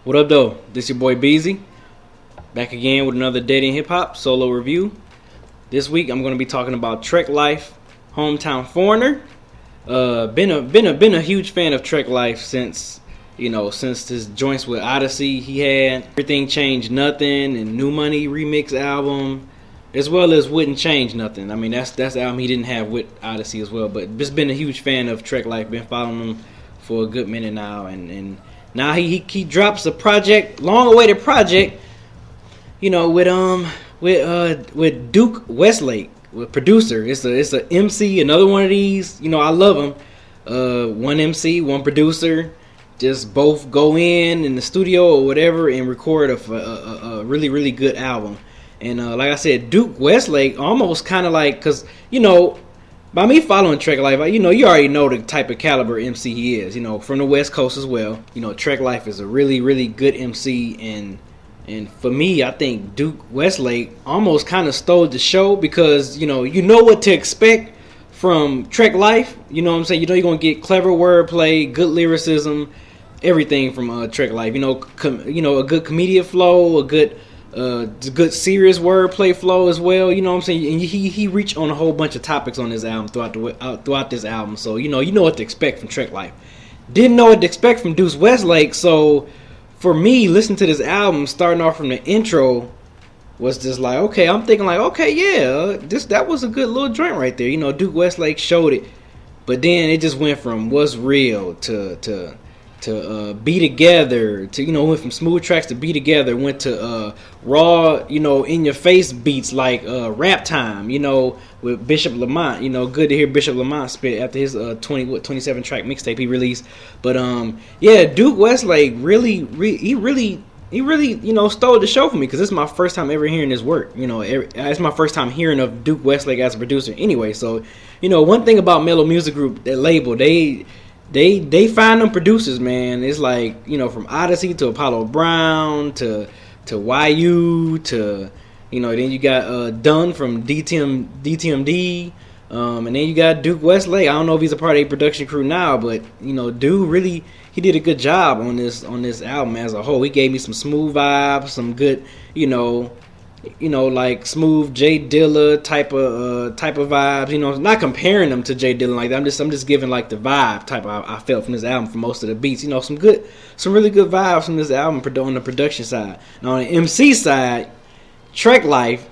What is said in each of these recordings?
What up, though? This your boy Beezy, back again with another Dead End Hip Hop solo review. This week I'm going to be talking about Trek Life, Hometown Foreigner. Been a huge fan of Trek Life since his joints with Odyssey he had. Everything Changed Nothing and New Money remix album, as well as Wouldn't Change Nothing. I mean that's the album he didn't have with Odyssey as well. But just been a huge fan of Trek Life. Been following him for a good minute now, and now he drops a project, long-awaited project, with Duke Westlake, with producer. It's a MC, another one of these. I love him. One MC, one producer, just both go in the studio or whatever and record a really really good album. And like I said, Duke Westlake almost kind of like, cause by me following Trek Life, you already know the type of caliber MC he is. From the West Coast as well. Trek Life is a really, really good MC, and for me, I think Duke Westlake almost kind of stole the show because you know what to expect from Trek Life. You know what I'm saying? You're gonna get clever wordplay, good lyricism, everything from Trek Life. A good comedic flow, a good serious wordplay flow as well. You know what I'm saying? And he reached on a whole bunch of topics on this album throughout this album. So you know what to expect from Trek Life. Didn't know what to expect from Deuce Westlake. So for me, listening to this album, starting off from the intro, was just like, okay, I'm thinking like, okay, yeah, that was a good little joint right there. Duke Westlake showed it, but then it just went from what's real to Be Together, to went from smooth tracks to Be Together, went to raw, in your face beats like Rap Time, with Bishop Lamont. Good to hear Bishop Lamont spit after his 27 track mixtape he released. But yeah, Duke Westlake really stole the show for me, because this is my first time ever hearing his work. It's my first time hearing of Duke Westlake as a producer anyway. So one thing about Mellow Music Group, that label, they find them producers, man. It's like, from Odyssey to Apollo Brown to YU to, then you got Dunn from DTMD, and then you got Duke Westlake. I don't know if he's a part of a production crew now, but Duke really, he did a good job on this album as a whole. He gave me some smooth vibes, some good, like smooth Jay Dilla type of vibes. Not comparing them to Jay Dilla like that. I'm just giving like the vibe type I felt from this album for most of the beats. Some really good vibes from this album on the production side. Now on the MC side, Trek Life,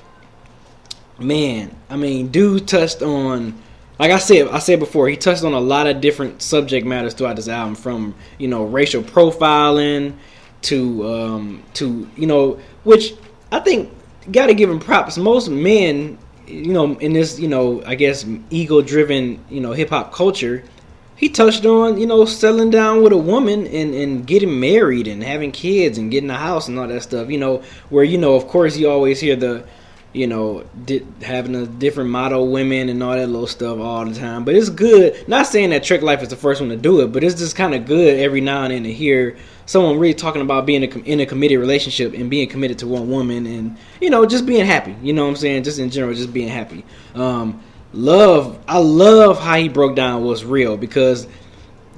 man, I mean, dude touched on, like I said before, he touched on a lot of different subject matters throughout this album, from racial profiling to which I think, gotta give him props. Most men, in this, I guess ego-driven, hip-hop culture, he touched on, settling down with a woman and getting married and having kids and getting a house and all that stuff, where, of course you always hear the, having a different motto women and all that little stuff all the time. But it's good. Not saying that Trek Life is the first one to do it, but it's just kind of good every now and then to hear someone really talking about being in a committed relationship and being committed to one woman and, just being happy. You know what I'm saying? Just in general, just being happy. I love how he broke down what's real, because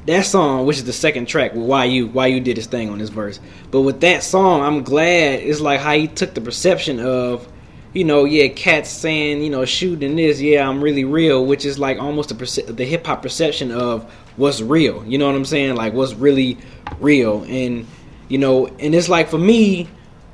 that song, which is the second track with YU did his thing on this verse. But with that song, I'm glad it's like how he took the perception of, cats saying, shooting this, yeah, I'm really real, which is like almost the hip hop perception of what's real. You know what I'm saying? Like what's really real. And and it's like, for me,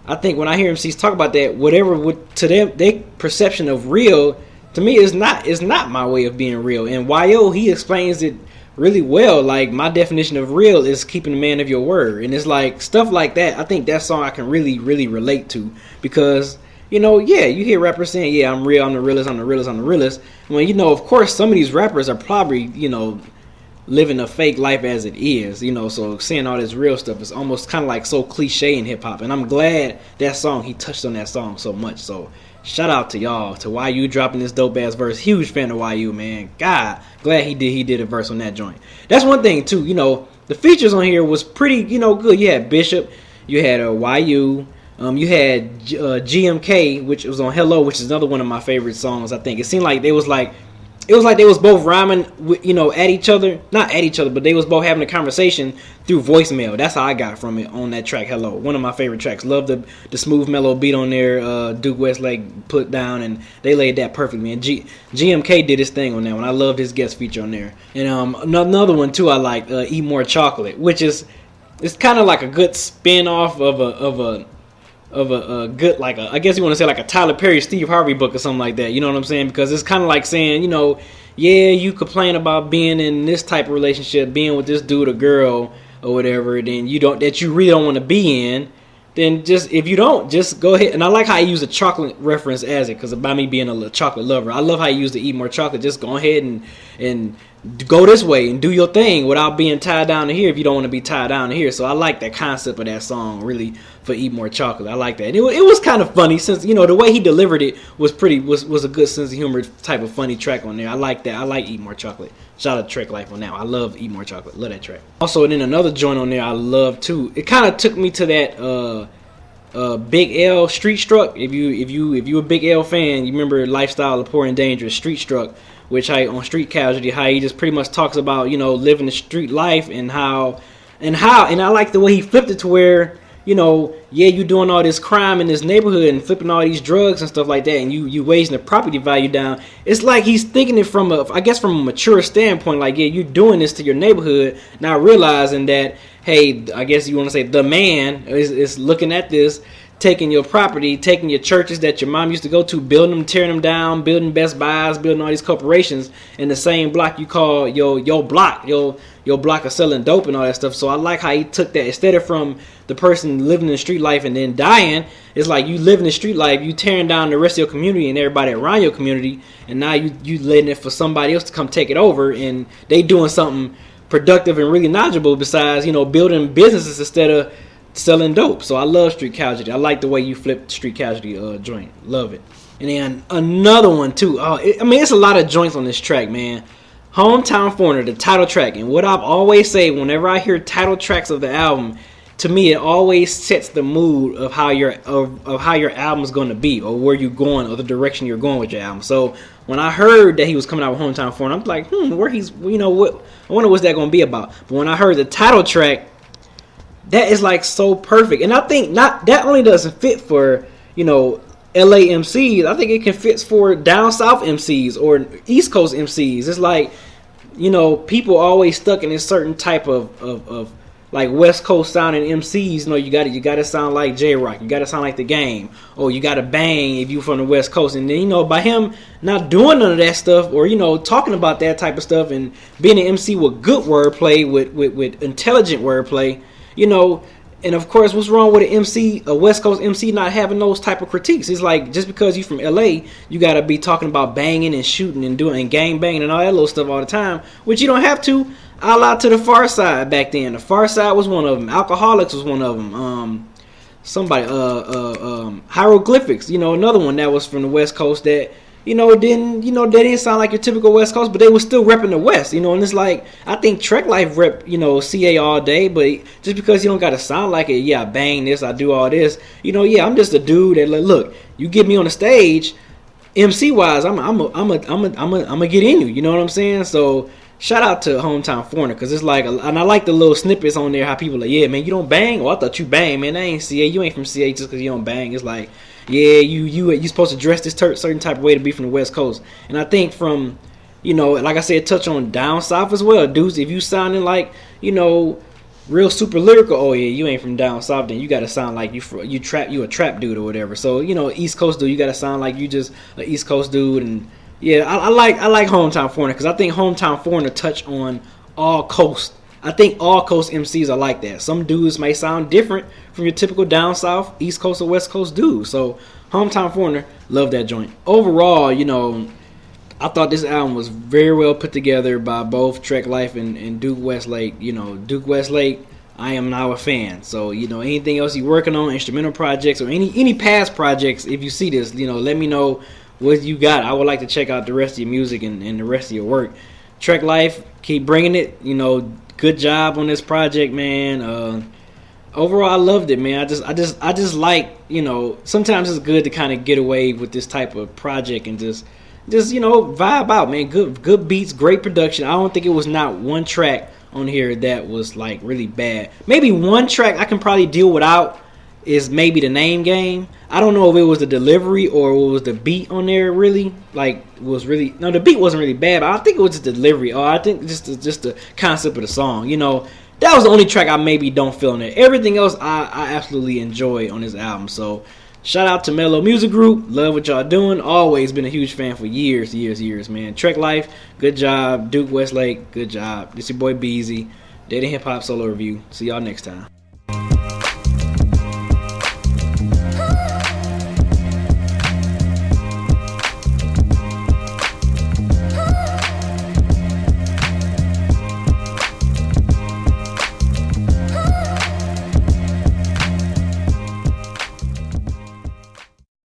I think when I hear MCs talk about that, whatever to them, their perception of real, to me is not my way of being real. And YO, he explains it really well. Like, my definition of real is keeping the man of your word. And it's like stuff like that. I think that song I can really, really relate to, because you hear rappers saying, yeah, I'm real, I'm the realest, I'm the realest, I'm the realest. When, of course, some of these rappers are probably, living a fake life as it is, so saying all this real stuff is almost kind of like so cliche in hip-hop. And I'm glad that song, he touched on that song so much. So shout out to y'all, to YU dropping this dope-ass verse. Huge fan of YU, man. God, glad he did a verse on that joint. That's one thing, too. The features on here was pretty, good. You had Bishop, you had YU, you had GMK, which was on Hello, which is another one of my favorite songs. I think it seemed like they was like it was like they was both rhyming, at each other, not at each other, but they was both having a conversation through voicemail. That's how I got from it on that track. Hello, one of my favorite tracks. Love the smooth mellow beat on there. Duke Westlake put down, and they laid that perfectly. And GMK did his thing on that one. I loved his guest feature on there. And another one too I like, Eat More Chocolate, which is, it's kind of like a good spin off of a good, like I guess you want to say like a Tyler Perry, Steve Harvey book or something like that. You know what I'm saying? Because it's kind of like saying, yeah, you complain about being in this type of relationship, being with this dude or girl or whatever, then that you really don't want to be in. Then if you don't, just go ahead. And I like how he used a chocolate reference as it, because by me being a chocolate lover, I love how he used to eat more chocolate. Just go ahead and go this way and do your thing without being tied down to here if you don't want to be tied down to here. So I like that concept of that song, really, for Eat More Chocolate. I like that. And it was kind of funny, since the way he delivered it was a good sense of humor type of funny track on there. I like that. I like Eat More Chocolate. Shout out to Trek Life on that. I love Eat More Chocolate. Love that track. Also, then another joint on there I love too. It kind of took me to that Big L, Street Struck. If you a Big L fan, you remember Lifestyle of Poor and Dangerous, Street Struck, which on Street Casualty, how he just pretty much talks about living the street life and how and I like the way he flipped it to where you doing all this crime in this neighborhood and flipping all these drugs and stuff like that, and you raising the property value down. It's like he's thinking it from a mature standpoint, like, yeah, you're doing this to your neighborhood, now realizing that, hey, I guess you want to say the man is looking at this, taking your property, taking your churches that your mom used to go to, building them, tearing them down, building Best Buys, building all these corporations in the same block you call your block of selling dope and all that stuff. So I like how he took that, instead of from the person living the street life and then dying, it's like you living the street life, you tearing down the rest of your community and everybody around your community, and now you letting it for somebody else to come take it over, and they doing something productive and really knowledgeable besides building businesses instead of selling dope. So I love Street Casualty. I like the way you flipped Street Casualty joint. Love it. And then another one too. It's a lot of joints on this track, man. Hometown Foreigner, the title track. And what I've always say whenever I hear title tracks of the album, to me it always sets the mood of how your album's going to be, or where you're going, or the direction you're going with your album. So when I heard that he was coming out with Hometown Foreigner, I'm like, where he's, what, I wonder what's that going to be about. But when I heard the title track, that is like so perfect. And I think that only doesn't fit for, LA MCs. I think it can fit for down south MCs or East Coast MCs. It's like, people always stuck in this certain type of like West Coast sounding MCs. You gotta sound like J-Rock, you gotta sound like The Game, or you gotta bang if you from the West Coast. And then by him not doing none of that stuff, or talking about that type of stuff, and being an MC with good wordplay, with intelligent wordplay, and of course, what's wrong with a West Coast MC not having those type of critiques? It's like, just because you from LA, you gotta be talking about banging and shooting and doing and gang banging and all that little stuff all the time, which you don't have to. I'll out to the Far Side back then. The Far Side was one of them. Alcoholics was one of them. Hieroglyphics, another one that was from the West Coast that, they didn't sound like your typical West Coast, but they were still repping the West, and it's like, I think Trek Life rep, CA all day, but just because you don't gotta sound like it, yeah, I bang this, I do all this, yeah, I'm just a dude that, like, look, you get me on the stage, MC wise, I'm a get in you, you know what I'm saying? So shout out to Hometown Foreigner, because it's like, and I like the little snippets on there, how people are like, yeah, man, you don't bang? Well, I thought you bang, man. That ain't CA. You ain't from CA just because you don't bang. It's like, yeah, you supposed to dress this certain type of way to be from the West Coast. And I think from, like I said, touch on down south as well, dudes. If you sounding like, real super lyrical, oh yeah, you ain't from down south, then you gotta sound like you a trap dude or whatever. So East Coast dude, you gotta sound like you just an East Coast dude. And yeah, I like Hometown Foreigner, because I think Hometown Foreigner touch on all coast. I think all coast MCs are like that. Some dudes may sound different from your typical down south, East Coast or West Coast dude. So Hometown Foreigner, love that joint. Overall, I thought this album was very well put together by both Trek Life and Duke Westlake. Duke Westlake, I am now a fan. So anything else you're working on, instrumental projects or any past projects, if you see this, let me know what you got. I would like to check out the rest of your music and the rest of your work. Trek Life, keep bringing it. Good job on this project, man. Overall, I loved it, man. I just like, sometimes it's good to kind of get away with this type of project and just, just vibe out, man. Good beats, great production. I don't think it was not one track on here that was like really bad. Maybe one track I can probably deal without is maybe the Name Game. I don't know if it was the delivery or it was the beat on there. Really, like was really no. The beat wasn't really bad, but I think it was just the delivery. Or I think just the concept of the song. That was the only track I maybe don't feel on there. Everything else I absolutely enjoy on this album. So shout out to Mellow Music Group. Love what y'all doing. Always been a huge fan for years, man. Trek Life, good job. Duke Westlake, good job. This your boy Beezy. Dating Hip Hop Solo Review. See y'all next time.